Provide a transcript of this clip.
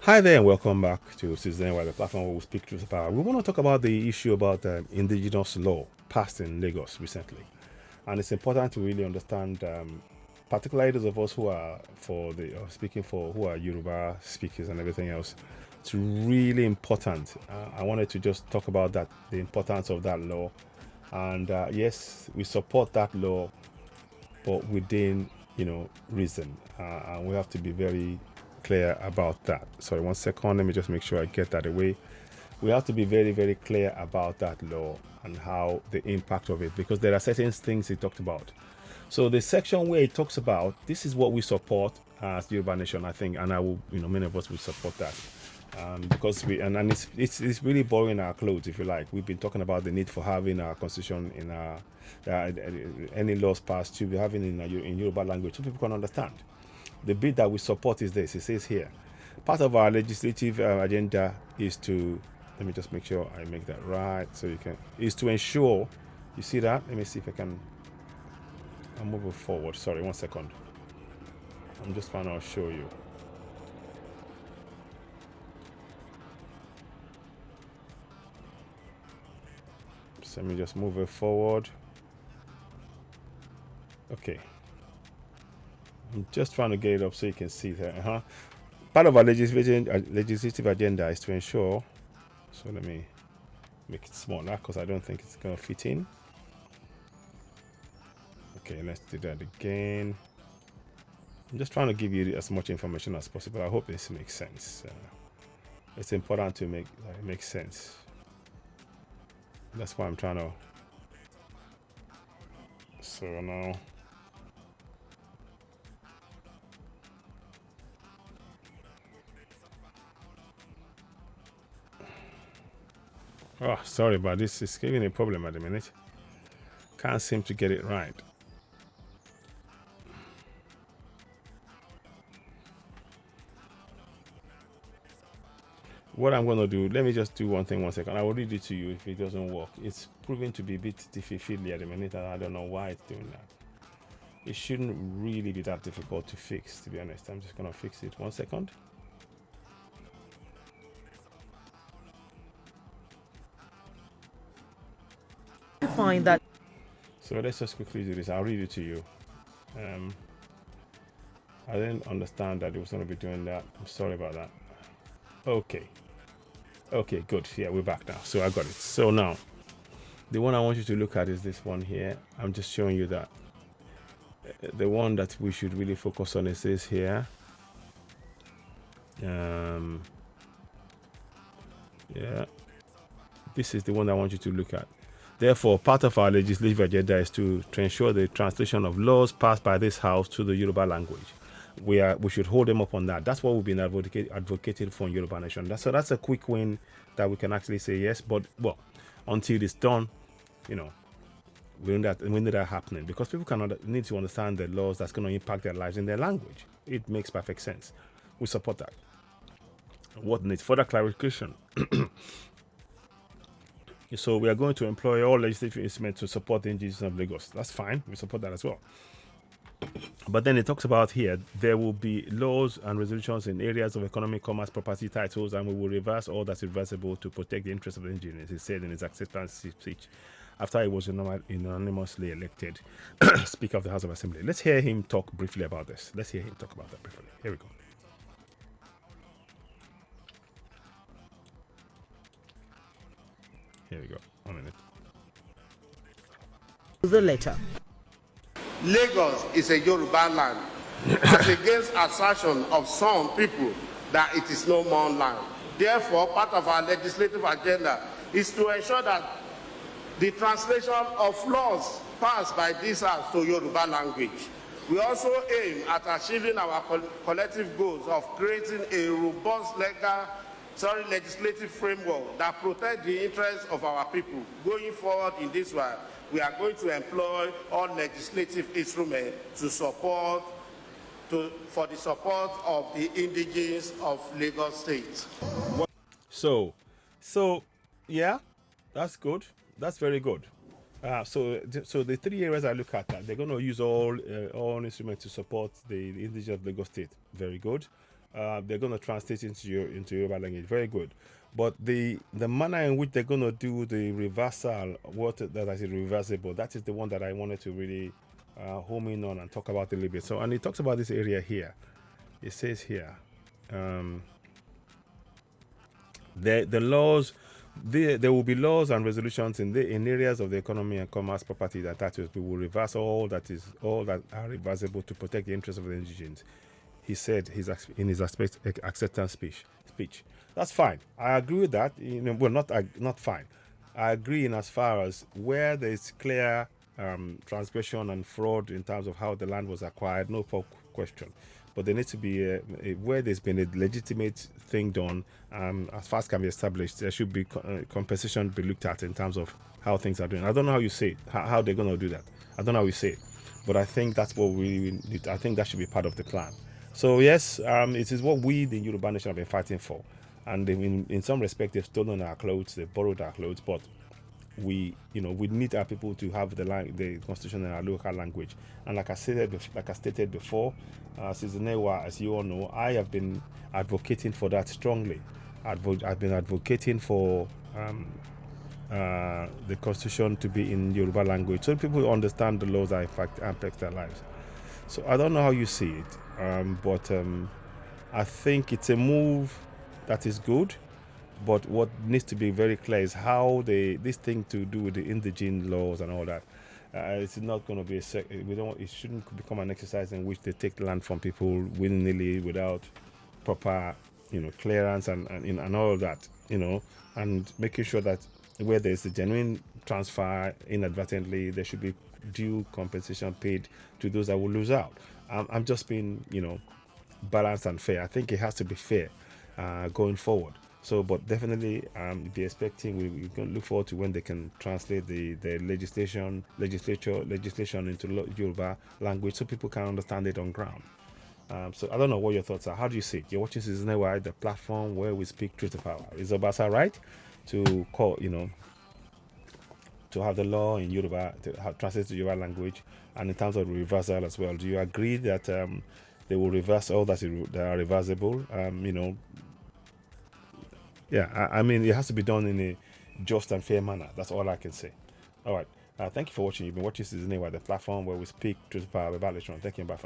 Hi there, and welcome back to Citizen Wire, the platform where we speak truth about. We want to talk about the issue about indigenous law passed in Lagos recently, and it's important to really understand, particularly those of us who are for the speaking for who are Yoruba speakers and everything else. It's really important. I wanted to just talk about that, the importance of that law, and yes, we support that law, but within reason, and we have to be very clear about that. Sorry, 1 second, let me just make sure I get that away. We have to be very, very clear about that law and how the impact of it, because there are certain things he talked about. So the section where it talks about this is what we support as Yoruba Nation, I think, and I will, many of us will support that. Because and it's really boring our clothes, if you like. We've been talking about the need for having our constitution in our any laws passed to be having in Yoruba language so people can understand. The bit that we support is this. It says here, part of our legislative agenda is to, let me just make sure I make that right so you can, is to ensure, you see that? Let me see if I'll move it forward. Sorry, 1 second. I'm just trying to show you. So let me just move it forward. Okay. I'm just trying to get it up so you can see that. Part of our legislative agenda is to ensure, so let me make it smaller because I don't think it's going to fit in. Okay, let's do that again. I'm just trying to give you as much information as possible. I hope this makes sense. It's important to make sense. That's why I'm trying to. So now. Oh, sorry about this. It's giving a problem at the minute. Can't seem to get it right. What I'm going to do, let me just do one thing 1 second. I will read it to you if it doesn't work. It's proving to be a bit difficult at the minute, and I don't know why it's doing that. It shouldn't really be that difficult to fix, to be honest. I'm just going to fix it 1 second. Find that. So let's just quickly do this. I'll read it to you. I didn't understand that it was going to be doing that. I'm sorry about that. Okay, good. Yeah, we're back now. So I got it. So now, the one I want you to look at is this one here. I'm just showing you that. The one that we should really focus on is this here. Yeah, this is the one I want you to look at. Therefore, part of our legislative agenda is to ensure the translation of laws passed by this House to the Yoruba language. We should hold them up on that. That's what we've been advocating for in Yoruba Nation. That's a quick win that we can actually say yes. But well, until it's done, we need that happening, because people need to understand the laws that's going to impact their lives in their language. It makes perfect sense. We support that. What needs further clarification? So we are going to employ all legislative instruments to support the Indigenes of Lagos. That's fine. We support that as well. But then it talks about here, there will be laws and resolutions in areas of economic, commerce, property, titles, and we will reverse all that's reversible to protect the interests of the Indigenes, he said in his acceptance speech after he was unanimously elected Speaker of the House of Assembly. Let's hear him talk briefly about this. Let's hear him talk about that briefly. Here we go. Here we go. 1 minute. The letter. Lagos is a Yoruba land, as against assertion of some people that it is no more land. Therefore, part of our legislative agenda is to ensure that the translation of laws passed by this House to Yoruba language. We also aim at achieving our collective goals of creating a robust legislative framework that protects the interests of our people. Going forward in this way, we are going to employ all legislative instruments for the support of the Indigenes of Lagos State. So yeah, that's good. That's very good. So the 3 areas I look at, they're going to use all instruments to support the Indigenes of Lagos State. Very good. they're going to translate into Yoruba language. Very good. But the manner in which they're going to do the reversal, what that is reversible, that is the one that I wanted to really home in on and talk about a little bit. So, and it talks about this area here. It says here, the laws, there will be laws and resolutions in areas of the economy and commerce property that we will reverse all that are reversible to protect the interests of the indigenes. He said in his acceptance speech. That's fine. I agree with that. Well, not fine. I agree in as far as where there is clear transgression and fraud in terms of how the land was acquired, no question. But there needs to be where there's been a legitimate thing done, as far as can be established, there should be compensation be looked at in terms of how things are doing. I don't know how you say it, how they're going to do that. I don't know how you say it, but I think that's what we need. I think that should be part of the plan. So yes, it is what we, the Yoruba nation, have been fighting for. And in some respect, they've stolen our clothes, they've borrowed our clothes, but we need our people to have the constitution in our local language. And like I stated before, Sizanewa, as you all know, I have been advocating for that strongly. I've been advocating for the constitution to be in Yoruba language, so people understand the laws that impact their lives. So I don't know how you see it, but I think it's a move that is good. But what needs to be very clear is how this thing to do with the indigene laws and all that. It's not going to be it shouldn't become an exercise in which they take the land from people willy-nilly without proper, clearance and all of that, and making sure that where there's a genuine transfer inadvertently, there should be due compensation paid to those that will lose out. I'm just being, balanced and fair. I think it has to be fair going forward. So, but definitely be expecting, we can look forward to when they can translate the legislation into Yoruba language so people can understand it on ground. So I don't know what your thoughts are. How do you see it? You're watching Season the platform where we speak truth to power. Is Obasa right to call, to have the law in Yoruba, to have translated to Yoruba language, and in terms of reversal as well? Do you agree that they will reverse all that are reversible? Yeah, I mean, it has to be done in a just and fair manner. That's all I can say. All right. Thank you for watching. You've been watching Season the platform where we speak truth to power about election. Thank you. Bye for